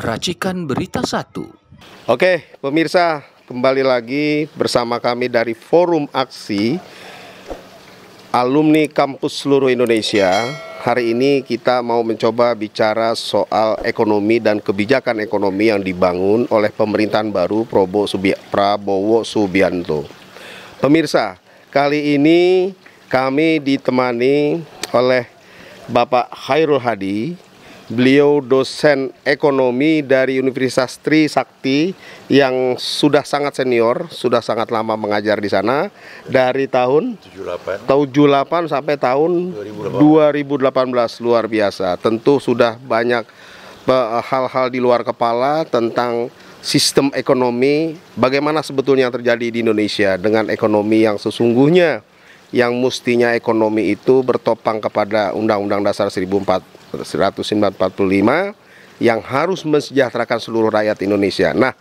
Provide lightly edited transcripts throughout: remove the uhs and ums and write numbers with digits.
Racikan Berita 1. Oke, pemirsa, kembali lagi bersama kami dari Forum Aksi Alumni Kampus Seluruh Indonesia. Hari ini kita mau mencoba bicara soal ekonomi dan kebijakan ekonomi yang dibangun oleh pemerintahan baru Prabowo Subianto. Pemirsa, kali ini kami ditemani oleh Bapak Chairul Hadi. Beliau dosen ekonomi dari Universitas Trisakti yang sudah sangat senior, sudah sangat lama mengajar di sana dari tahun 78 sampai tahun 2018. Luar biasa. Tentu sudah banyak hal-hal di luar kepala tentang sistem ekonomi, bagaimana sebetulnya yang terjadi di Indonesia dengan ekonomi yang sesungguhnya, yang mestinya ekonomi itu bertopang kepada Undang-Undang Dasar 1945 yang harus mensejahterakan seluruh rakyat Indonesia. Nah,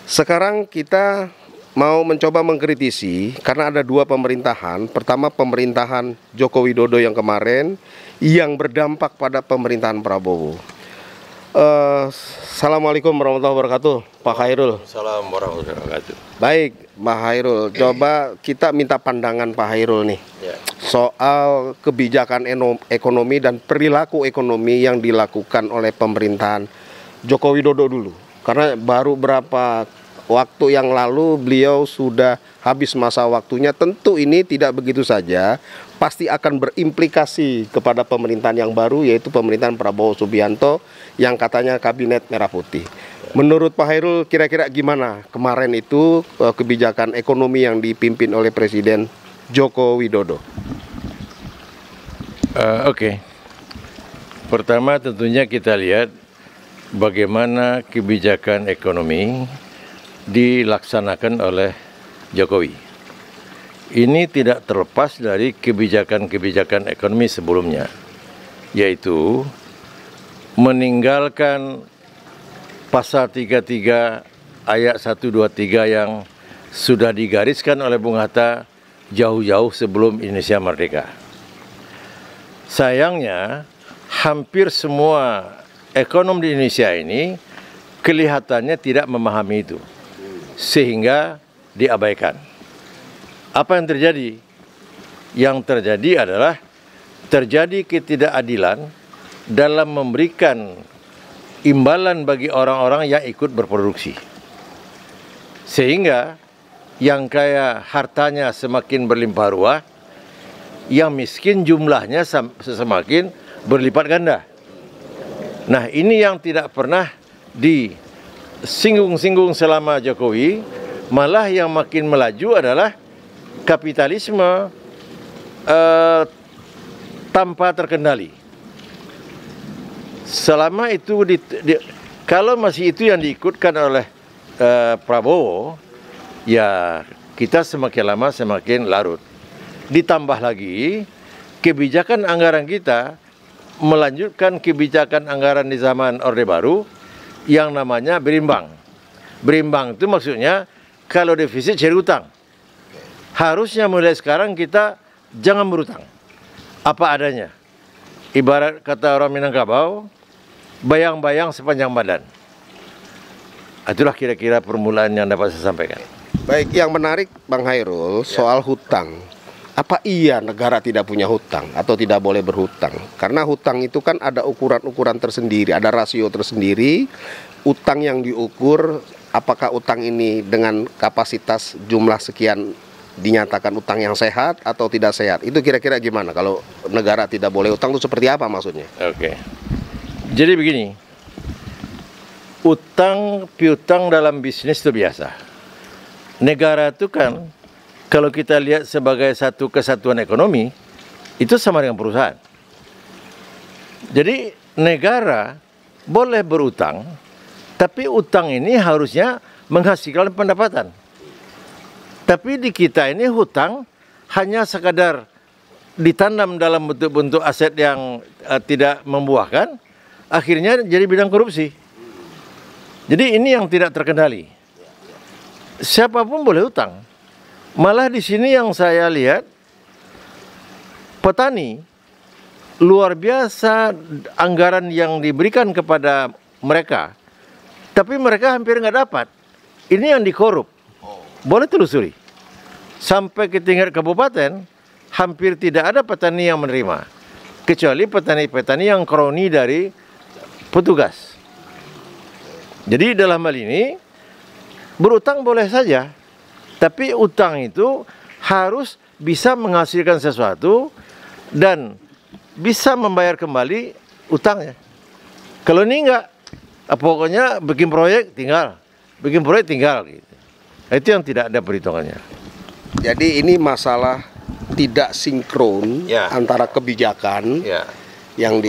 sekarang kita mau mencoba mengkritisi karena ada dua pemerintahan. Pertama, pemerintahan Joko Widodo yang kemarin yang berdampak pada pemerintahan Prabowo. Assalamualaikum warahmatullahi wabarakatuh, Pak Chairul. Assalamualaikum warahmatullahi wabarakatuh. Baik, Pak Chairul, coba kita minta pandangan Pak Chairul nih soal kebijakan ekonomi dan perilaku ekonomi yang dilakukan oleh pemerintahan Joko Widodo dulu. Karena baru berapa waktu yang lalu beliau sudah habis masa waktunya. Tentu ini tidak begitu saja, pasti akan berimplikasi kepada pemerintahan yang baru, yaitu pemerintahan Prabowo Subianto yang katanya kabinet merah putih. Menurut Pak Chairul, kira-kira gimana kemarin itu kebijakan ekonomi yang dipimpin oleh Presiden Joko Widodo? Oke. Pertama tentunya kita lihat bagaimana kebijakan ekonomi dilaksanakan oleh Jokowi. Ini tidak terlepas dari kebijakan-kebijakan ekonomi sebelumnya, yaitu meninggalkan pasal 33 ayat 123 yang sudah digariskan oleh Bung Hatta jauh-jauh sebelum Indonesia merdeka. Sayangnya, hampir semua ekonom di Indonesia ini kelihatannya tidak memahami itu, sehingga diabaikan. Apa yang terjadi? Yang terjadi adalah terjadi ketidakadilan dalam memberikan imbalan bagi orang-orang yang ikut berproduksi. Sehingga yang kaya hartanya semakin berlimpah ruah, yang miskin jumlahnya semakin berlipat ganda. Nah, ini yang tidak pernah disinggung-singgung selama Jokowi, malah yang makin melaju adalah kapitalisme tanpa terkendali. Selama itu kalau masih itu yang diikutkan oleh Prabowo, ya kita semakin lama semakin larut. Ditambah lagi kebijakan anggaran kita melanjutkan kebijakan anggaran di zaman Orde Baru yang namanya berimbang. Berimbang itu maksudnya kalau defisit cari utang. Harusnya mulai sekarang kita jangan berutang. Apa adanya. Ibarat kata orang Minangkabau, bayang-bayang sepanjang badan. Itulah kira-kira permulaan yang dapat saya sampaikan. Baik, yang menarik Bang Chairul soal hutang. Apa iya negara tidak punya hutang atau tidak boleh berhutang? Karena hutang itu kan ada ukuran-ukuran tersendiri, ada rasio tersendiri. Utang yang diukur, apakah utang ini dengan kapasitas jumlah sekian dinyatakan utang yang sehat atau tidak sehat? Itu kira-kira gimana? Kalau negara tidak boleh hutang itu seperti apa maksudnya? Oke. Jadi begini, utang piutang dalam bisnis itu biasa. Negara itu kan kalau kita lihat sebagai satu kesatuan ekonomi, itu sama dengan perusahaan. Jadi negara boleh berutang, tapi utang ini harusnya menghasilkan pendapatan. Tapi di kita ini hutang hanya sekadar ditanam dalam bentuk-bentuk aset yang tidak membuahkan, akhirnya jadi bidang korupsi. Jadi ini yang tidak terkendali. Siapapun boleh utang. Malah di sini yang saya lihat, petani luar biasa anggaran yang diberikan kepada mereka Tapi mereka hampir nggak dapat. Ini yang dikorup. Boleh telusuri. Sampai ke tingkat kabupaten, hampir tidak ada petani yang menerima. Kecuali petani-petani yang kroni dari petugas. Jadi dalam hal ini, berutang boleh saja. Tapi utang itu harus bisa menghasilkan sesuatu dan bisa membayar kembali utangnya. Kalau ini enggak, pokoknya bikin proyek tinggal gitu. Itu yang tidak ada perhitungannya. Jadi ini masalah tidak sinkron antara kebijakan yang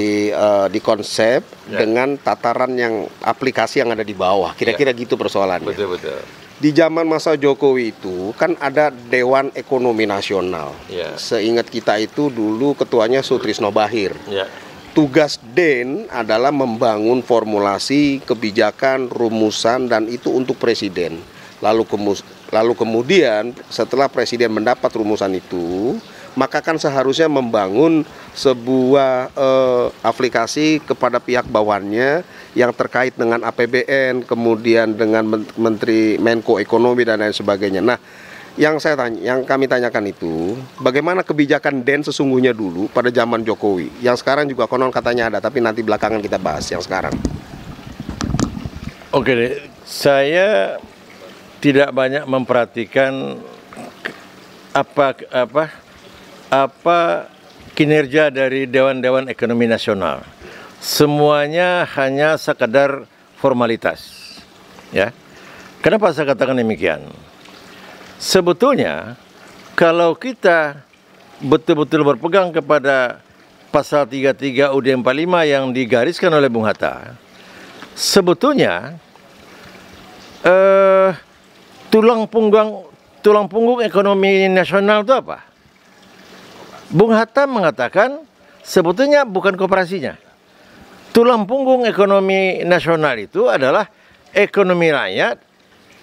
dikonsep dengan tataran yang aplikasi yang ada di bawah. Kira-kira gitu persoalannya. Betul. Di zaman masa Jokowi itu kan ada Dewan Ekonomi Nasional. Seingat kita itu dulu ketuanya Sutrisno Bachir. Tugas DEN adalah membangun formulasi kebijakan, rumusan, dan itu untuk presiden. Lalu kemudian setelah presiden mendapat rumusan itu, maka kan seharusnya membangun sebuah aplikasi kepada pihak bawahannya yang terkait dengan APBN, kemudian dengan Menteri Menko Ekonomi dan lain sebagainya. Nah, yang kami tanyakan itu, bagaimana kebijakan DEN sesungguhnya dulu pada zaman Jokowi, yang sekarang juga konon katanya ada, tapi nanti belakangan kita bahas yang sekarang. Oke, saya tidak banyak memperhatikan apa kinerja dari Dewan Ekonomi Nasional. Semuanya hanya sekadar formalitas. Ya. Kenapa saya katakan demikian? Sebetulnya kalau kita betul-betul berpegang kepada pasal 33 UUD 45 yang digariskan oleh Bung Hatta, sebetulnya tulang punggung ekonomi nasional itu apa? Bung Hatta mengatakan sebetulnya bukan koperasinya. Tulang punggung ekonomi nasional itu adalah ekonomi rakyat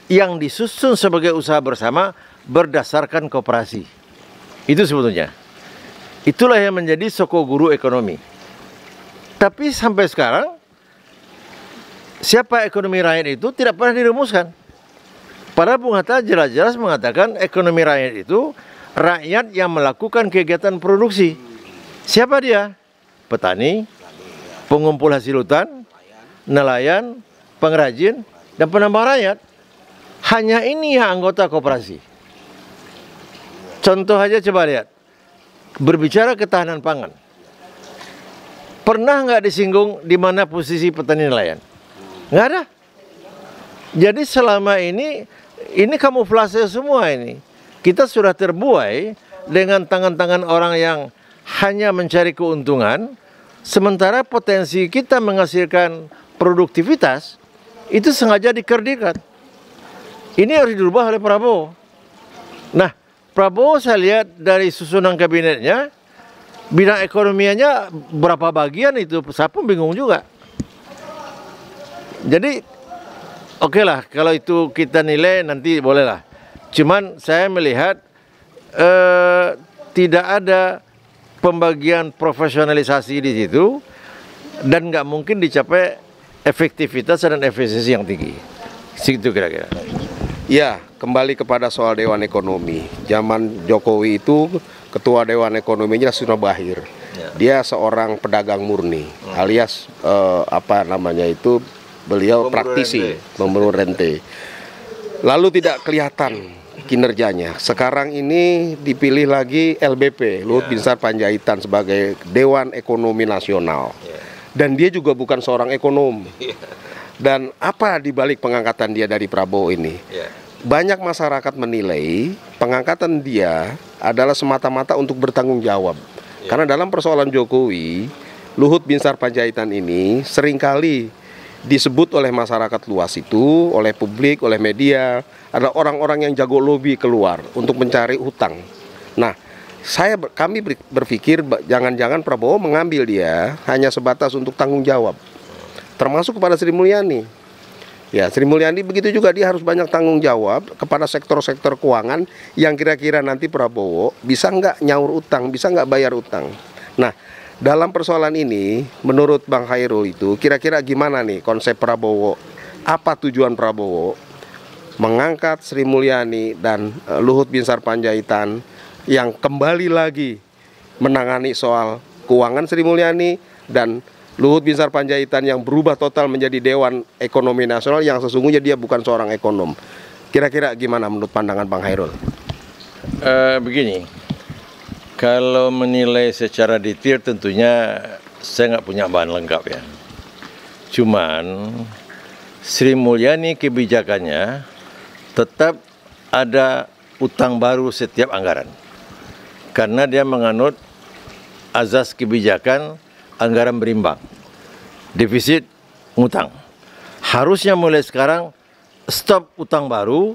yang disusun sebagai usaha bersama berdasarkan koperasi. Itu sebetulnya. Itulah yang menjadi sokoguru ekonomi. Tapi sampai sekarang, siapa ekonomi rakyat itu tidak pernah dirumuskan. Padahal Bung Hatta jelas-jelas mengatakan ekonomi rakyat itu rakyat yang melakukan kegiatan produksi. Siapa dia? Petani, pengumpul hasil hutan, nelayan, pengrajin, dan penambang rakyat. Hanya ini yang anggota koperasi. Contoh aja coba lihat. Berbicara ketahanan pangan. Pernah nggak disinggung di mana posisi petani nelayan? Nggak ada. Jadi selama ini kamuflase semua ini. Kita sudah terbuai dengan tangan-tangan orang yang hanya mencari keuntungan, sementara potensi kita menghasilkan produktivitas itu sengaja dikerdilkan. Ini harus dirubah oleh Prabowo. Nah, Prabowo saya lihat dari susunan kabinetnya, bidang ekonomianya berapa bagian itu, saya pun bingung juga. Jadi, oke lah, kalau itu kita nilai nanti bolehlah. Cuman saya melihat tidak ada pembagian profesionalisasi di situ dan nggak mungkin dicapai efektivitas dan efisiensi yang tinggi. Situ kira-kira. Ya, kembali kepada soal Dewan Ekonomi. Zaman Jokowi itu ketua Dewan Ekonominya Sutrisno Bachir. Dia seorang pedagang murni, alias beliau praktisi, pemburu rente. Lalu tidak kelihatan kinerjanya. Sekarang ini dipilih lagi LBP, Luhut Binsar Panjaitan sebagai Dewan Ekonomi Nasional. Dan dia juga bukan seorang ekonom. Dan apa dibalik pengangkatan dia dari Prabowo ini? Banyak masyarakat menilai pengangkatan dia adalah semata-mata untuk bertanggung jawab. Karena dalam persoalan Jokowi, Luhut Binsar Panjaitan ini seringkali disebut oleh masyarakat luas itu, oleh publik, oleh media, ada orang-orang yang jago lobby keluar untuk mencari hutang. Nah, kami berpikir jangan-jangan Prabowo mengambil dia hanya sebatas untuk tanggung jawab, termasuk kepada Sri Mulyani. Ya, Sri Mulyani begitu juga, dia harus banyak tanggung jawab kepada sektor-sektor keuangan yang kira-kira nanti Prabowo bisa nggak nyaur utang, bisa nggak bayar utang. Nah, dalam persoalan ini, menurut Bang Khairul itu, kira-kira gimana nih konsep Prabowo apa tujuan Prabowo mengangkat Sri Mulyani dan Luhut Binsar Panjaitan yang kembali lagi menangani soal keuangan Sri Mulyani dan Luhut Binsar Panjaitan yang berubah total menjadi Dewan Ekonomi Nasional yang sesungguhnya dia bukan seorang ekonom. Kira-kira gimana menurut pandangan Bang Hairul? Begini, kalau menilai secara detail tentunya saya nggak punya bahan lengkap ya. Cuman Sri Mulyani kebijakannya tetap ada utang baru setiap anggaran. Karena dia menganut azas kebijakan anggaran berimbang, defisit ngutang. Harusnya mulai sekarang stop utang baru.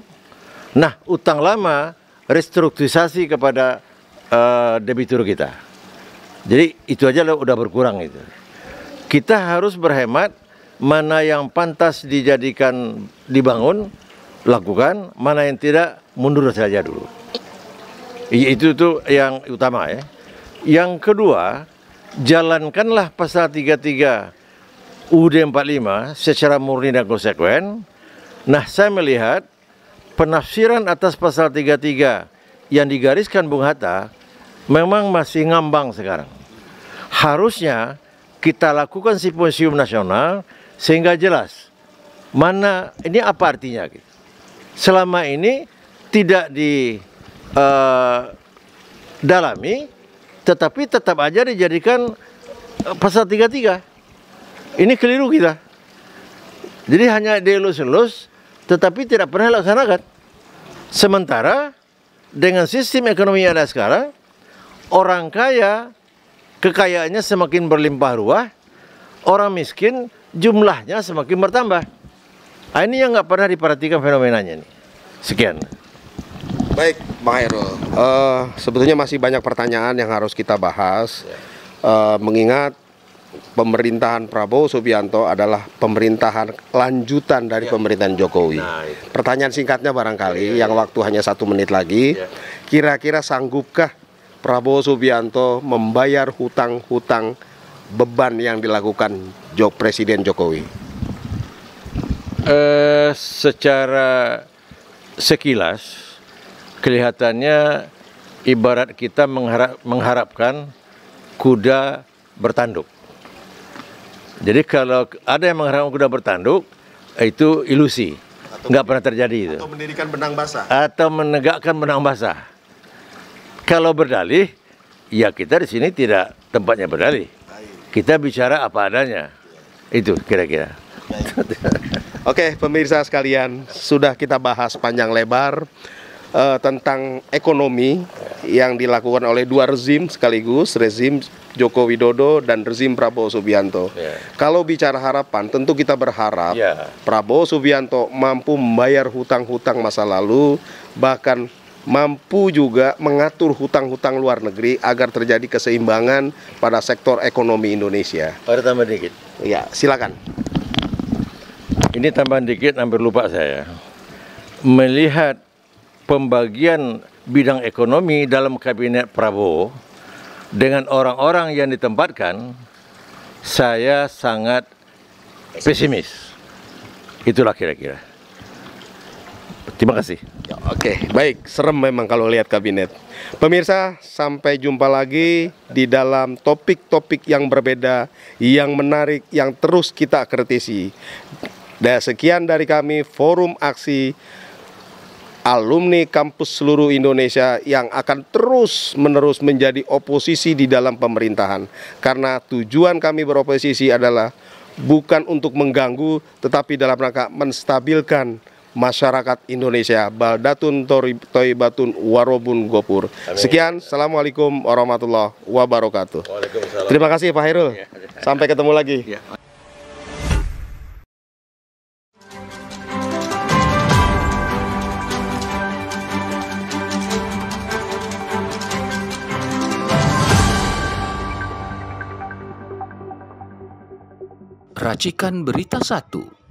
Nah, utang lama restrukturisasi kepada debitur kita. Jadi itu aja udah berkurang itu. Kita harus berhemat, mana yang pantas dijadikan dibangun, lakukan, mana yang tidak mundur saja dulu. Itu yang utama ya. Yang kedua, jalankanlah pasal 33 UUD 45 secara murni dan konsekuen. Nah, saya melihat penafsiran atas pasal 33 yang digariskan Bung Hatta memang masih ngambang sekarang. Harusnya kita lakukan simposium nasional sehingga jelas mana ini apa artinya gitu. Selama ini tidak dalami, tetapi tetap aja dijadikan pasal 33. Ini keliru kita. Jadi hanya dielus-elus, tetapi tidak pernah laksanakan. Sementara dengan sistem ekonomi yang ada sekarang, orang kaya kekayaannya semakin berlimpah ruah, orang miskin jumlahnya semakin bertambah. Nah, ini yang nggak pernah diperhatikan fenomenanya nih. Sekian. Baik, Bang Hairul. Sebetulnya masih banyak pertanyaan yang harus kita bahas. Mengingat pemerintahan Prabowo Subianto adalah pemerintahan lanjutan dari pemerintahan Jokowi. Pertanyaan singkatnya barangkali, yang waktu hanya 1 menit lagi. Kira-kira sanggupkah Prabowo Subianto membayar hutang-hutang beban yang dilakukan Presiden Jokowi? Secara sekilas kelihatannya ibarat kita mengharapkan kuda bertanduk. Jadi kalau ada yang mengharapkan kuda bertanduk, itu ilusi, nggak pernah terjadi itu. Atau mendirikan benang basah. Atau menegakkan benang basah. Kalau berdalih, ya kita di sini tidak tempatnya berdalih. Kita bicara apa adanya. Itu kira-kira. Oke, pemirsa sekalian, sudah kita bahas panjang lebar tentang ekonomi yang dilakukan oleh dua rezim sekaligus, rezim Joko Widodo dan rezim Prabowo Subianto. Kalau bicara harapan, tentu kita berharap Prabowo Subianto mampu membayar hutang-hutang masa lalu, bahkan mampu juga mengatur hutang-hutang luar negeri agar terjadi keseimbangan pada sektor ekonomi Indonesia. Ada tambah dikit. Ya, silakan. Ini tambahan dikit, hampir lupa saya. Melihat pembagian bidang ekonomi dalam kabinet Prabowo dengan orang-orang yang ditempatkan, saya sangat pesimis. Itulah kira-kira. Terima kasih. Ya, oke, baik. Serem memang kalau lihat kabinet. Pemirsa, sampai jumpa lagi di dalam topik-topik yang berbeda, yang menarik, yang terus kita kritisi. Dan sekian dari kami, Forum Aksi Alumni Kampus Seluruh Indonesia yang akan terus-menerus menjadi oposisi di dalam pemerintahan. Karena tujuan kami beroposisi adalah bukan untuk mengganggu, tetapi dalam rangka menstabilkan masyarakat Indonesia. Baldatun Thayyibatun Warobun Gopur. Sekian, Assalamualaikum warahmatullahi wabarakatuh. Terima kasih Pak Hairul. Sampai ketemu lagi. Racikan Berita 1.